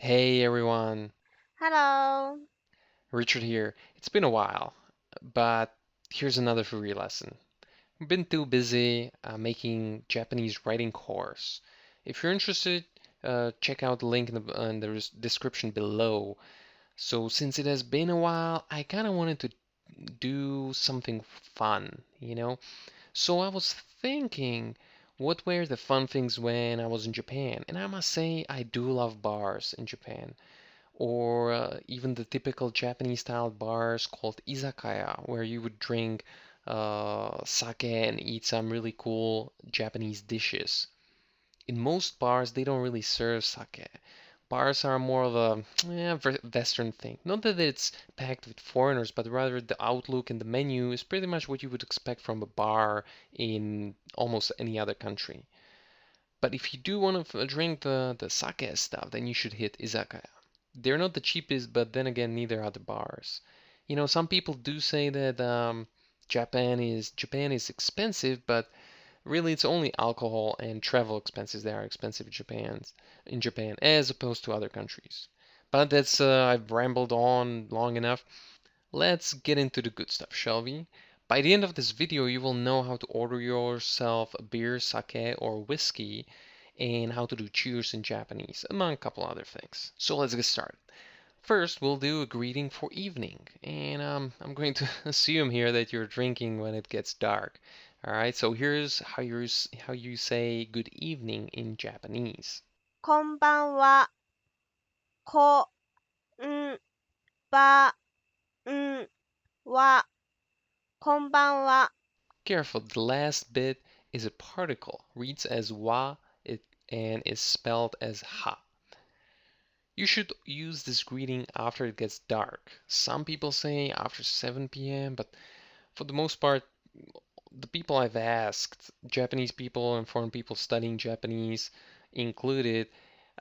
Hey everyone, Hello. Richard here. It's been a while, but here's another free lesson. I've been too busy making Japanese writing course. If you're interested, check out the link in the description below. So since it has been a while, I kind of wanted to do something fun. So I was thinking, what were the fun things when I was in Japan? And I must say, I do love bars in Japan or even the typical Japanese style bars called izakaya, where you would drink sake and eat some really cool Japanese dishes. In most bars, they don't really serve sake. Bars are more of a Western thing. Not that it's packed with foreigners, but rather the outlook and the menu is pretty much what you would expect from a bar in almost any other country. But if you do want to drink the sake stuff, then you should hit izakaya. They're not the cheapest, but then again, neither are the bars. Some people do say that Japan is expensive, but really it's only alcohol and travel expenses that are expensive in Japan as opposed to other countries. But that's I've rambled on long enough. Let's get into the good stuff, shall we? By the end of this video, you will know how to order yourself a beer, sake, or whiskey, and how to do cheers in Japanese, among a couple other things. So let's get started. First, we'll do a greeting for evening, and I'm going to assume here that you're drinking when it gets dark. All right, so here's how you say good evening in Japanese. こんばんは。こんばんは。こんばんは。Careful, the last bit is a particle, reads as wa and is spelled as ha. You should use this greeting after it gets dark. Some people say after 7 p.m., but for the most part, the people I've asked, Japanese people and foreign people studying Japanese included,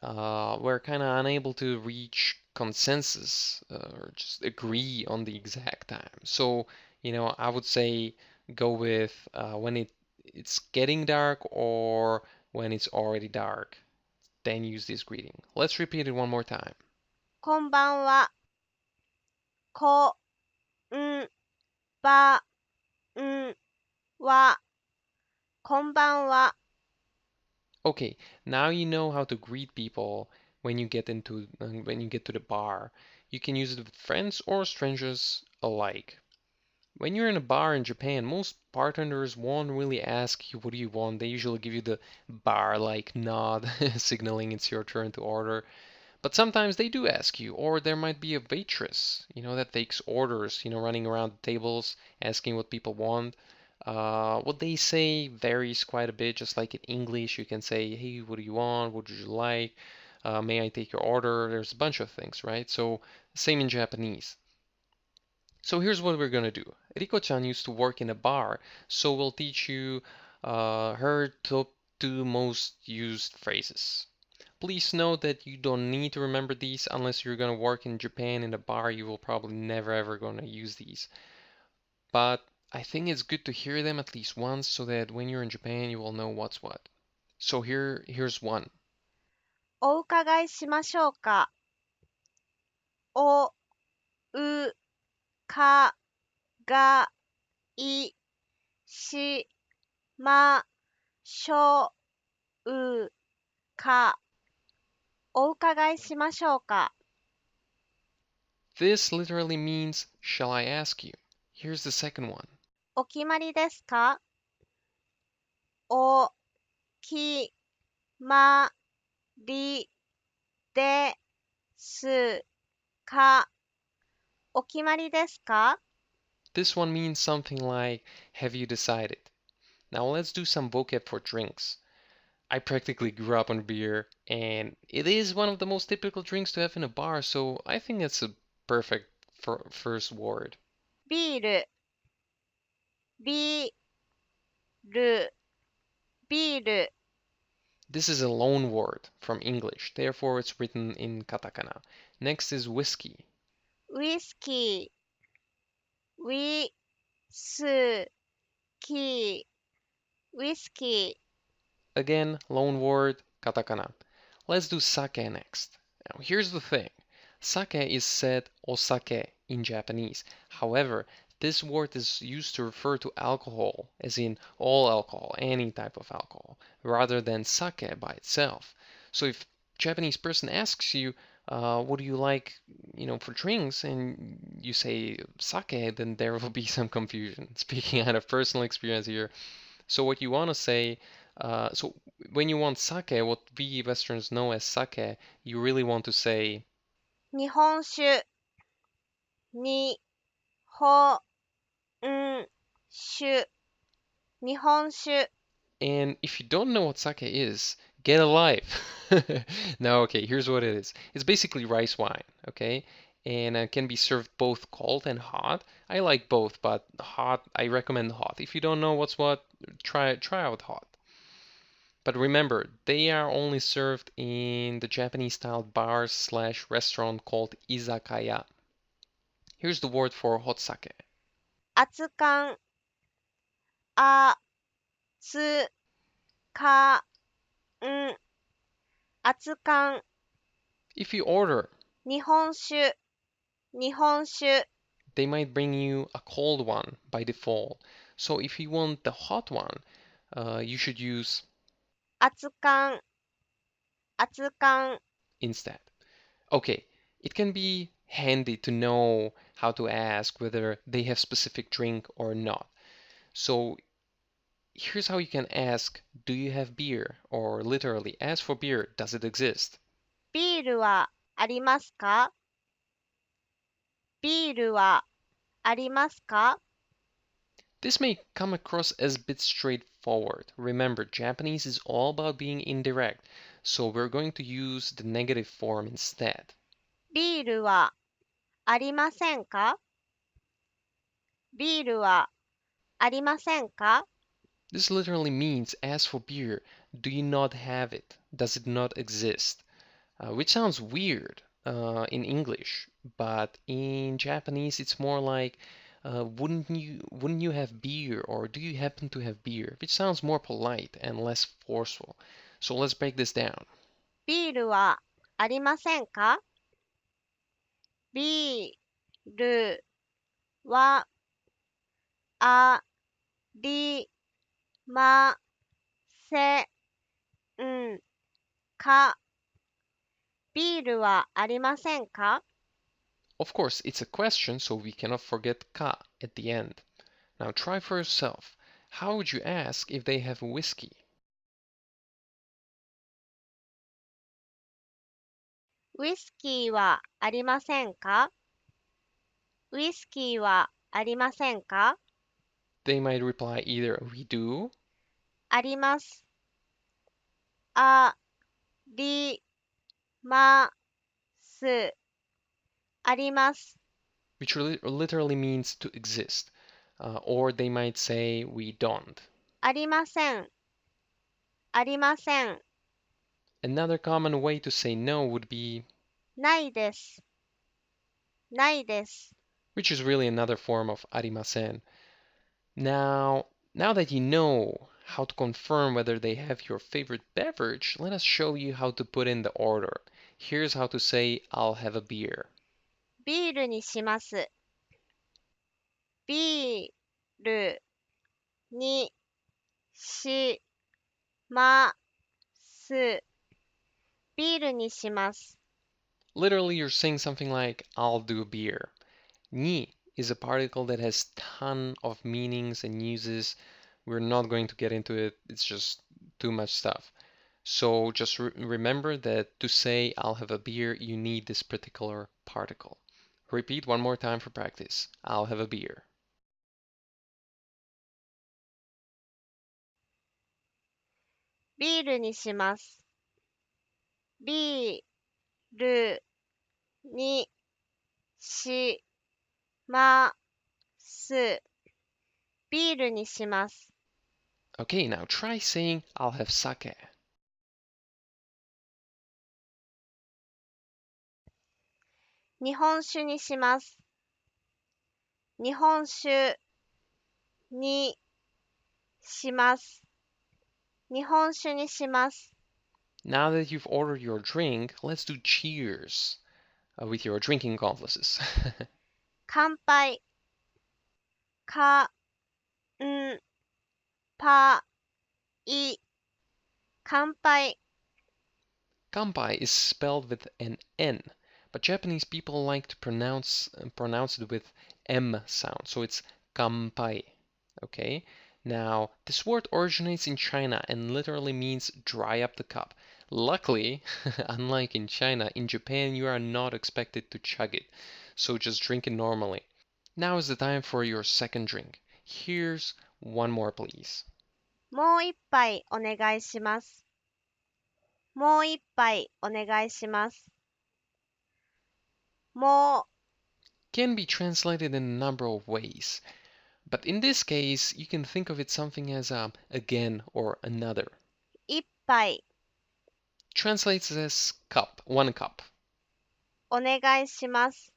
were kind of unable to reach consensus or just agree on the exact time. So, I would say go with when it's getting dark or when it's already dark. Then use this greeting. Let's repeat it one more time. こんばんは。こんばんは。こんばんは。Okay, now you know how to greet people when you get to the bar. You can use it with friends or strangers alike. When you're in a bar in Japan, most bartenders won't really ask you what do you want. They usually give you the bar-like nod, signaling it's your turn to order. But sometimes they do ask you, or there might be a waitress, that takes orders, running around the tables asking what people want. What they say varies quite a bit, just like in English, you can say, hey, what do you want? What would you like? May I take your order? There's a bunch of things, right? So, same in Japanese. So, here's what we're gonna do. Riko-chan used to work in a bar, so we'll teach you her top two most used phrases. Please note that you don't need to remember these unless you're going to work in Japan in a bar. You will probably never ever going to use these. But I think it's good to hear them at least once so that when you're in Japan, you will know what's what. So here's one. お伺いしましょうか。おうかがいしましょうか。お伺いしましょうか。This literally means, shall I ask you? Here's the second one. お決まりですか？おきまりですか？お決まりですか？ This one means something like, have you decided? Now let's do some vocab for drinks. I practically grew up on beer, and it is one of the most typical drinks to have in a bar, so I think it's a perfect first word. ビール、ビール、ビール、This is a loan word from English, therefore it's written in katakana. Next is whiskey. ウイスキー、ウィスキー、ウイスキー、Again, loan word, katakana. Let's do sake next. Now, here's the thing. Sake is said osake in Japanese. However, this word is used to refer to alcohol, as in all alcohol, any type of alcohol, rather than sake by itself. So if Japanese person asks you, what do you like, for drinks, and you say sake, then there will be some confusion. Speaking out of personal experience here. So what you want to say, so when you want sake, what we Westerners know as sake, you really want to say, 日本酒、日本酒、日本酒。and if you don't know what sake is, get a life. No, okay, here's what it is. It's basically rice wine, okay? And can be served both cold and hot. I like both, but hot, I recommend hot. If you don't know what's what, try out hot. But remember, they are only served in the Japanese style bars slash restaurant called izakaya. Here's the word for hot sake. 熱燗、あつかん、熱燗、If you order, 日本酒、日本酒。they might bring you a cold one by default. So if you want the hot one, you should use 熱燗、熱燗。instead. Okay, it can be handy to know how to ask whether they have specific drink or not. So here's how you can ask, do you have beer? Or literally, ask for beer, does it exist? ビールはありますか？ビールはありますか？ This may come across as a bit straightforward. Remember, Japanese is all about being indirect, so we're going to use the negative form instead. ビールはありませんか？ビールはありませんか？ This literally means ask for beer. Do you not have it? Does it not exist? Which sounds weird in English, but in Japanese it's more like wouldn't you have beer or do you happen to have beer? Which sounds more polite and less forceful. So let's break this down. ビールはありませんか？ビールはありませんか？ビールはありませんか？ Of course, it's a question, so we cannot forget ka at the end. Now try for yourself. How would you ask if they have whiskey? ウイスキーはありませんか？ウイスキーはありませんか？ They might reply either we do, あります。あります。あります。which literally means to exist. Or they might say we don't. ありません。ありません。Another common way to say no would be, ないです。ないです。which is really another form of arimasen. Now that you know how to confirm whether they have your favorite beverage, let us show you how to put in the order. Here's how to say, I'll have a beer. ビールにします。ビールにします。ビールにします。Literally, you're saying something like, I'll do a beer. Ni is a particle that has ton of meanings and uses. We're not going to get into it. It's just too much stuff. So just remember that to say I'll have a beer, you need this particular particle. Repeat one more time for practice. I'll have a beer. ビールにします。ビールにします。ビールにします。Okay, now try saying I'll have sake. 日本酒にします。日本酒にします。日本酒にします。Now that you've ordered your drink, let's do cheers with your drinking accomplices. 乾杯、かんぱい、乾杯、Kampai is spelled with an N, but Japanese people like to pronounce it with M sound, so it's kampai. Okay? Now, this word originates in China and literally means dry up the cup. Luckily, unlike in China, in Japan you are not expected to chug it, so just drink it normally. Now is the time for your second drink. Here's one more, please. もう一杯お願いします。もう一杯お願いします。も Can be translated in a number of ways. But in this case, you can think of it something as again or another. う一杯 Translates as cup, one cup. お願いします。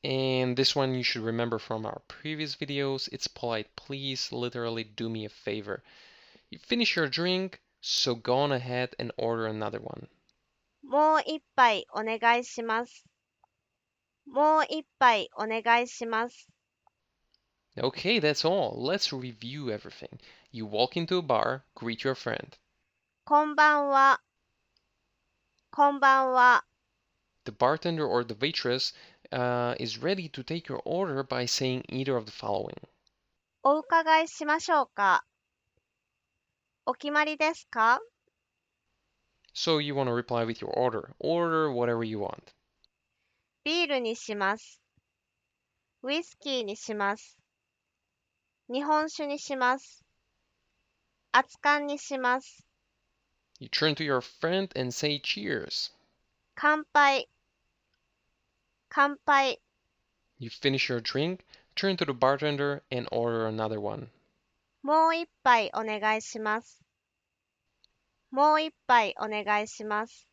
And this one you should remember from our previous videos. It's polite. Please literally do me a favor. You finish your drink, so go on ahead and order another one. もう一杯お願いします。もう一杯お願いします。Okay, that's all. Let's review everything. You walk into a bar, greet your friend. こんばんは。こんばんは。The bartender or the waitress is ready to take your order by saying either of the following. お伺いしましょうか。お決まりですか？ So you want to reply with your order. Order whatever you want. ビールにします。ウイスキーにします。日本酒にします。熱燗にします。You turn to your friend and say cheers. 乾杯。乾杯。You finish your drink, turn to the bartender and order another one. もう一杯お願いします。もう一杯お願いします。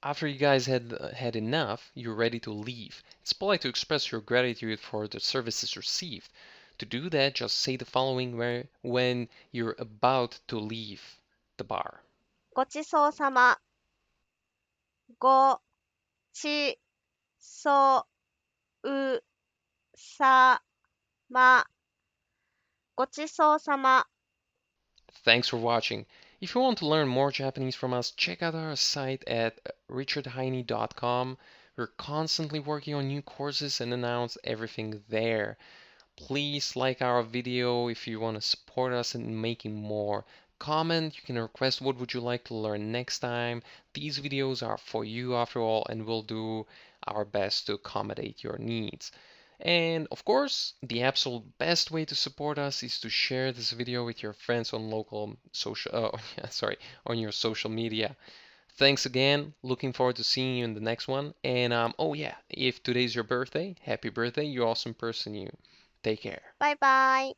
After you guys had enough, you're ready to leave. It's polite to express your gratitude for the services received. To do that, just say the following when you're about to leave the bar. ごちそうさま。ごちそうさま。ごちそうさま。Thanks for watching. If you want to learn more Japanese from us, check out our site at richardheine.com. We're constantly working on new courses and announce everything there. Please like our video if you want to support us in making more. Comment, you can request what would you like to learn next time. These videos are for you after all, and we'll do our best to accommodate your needs. And of course, the absolute best way to support us is to share this video with your friends on local social, on your social media. Thanks again. Looking forward to seeing you in the next one. And oh yeah, if today's your birthday, happy birthday, you awesome person, you. Take care. バイバイ。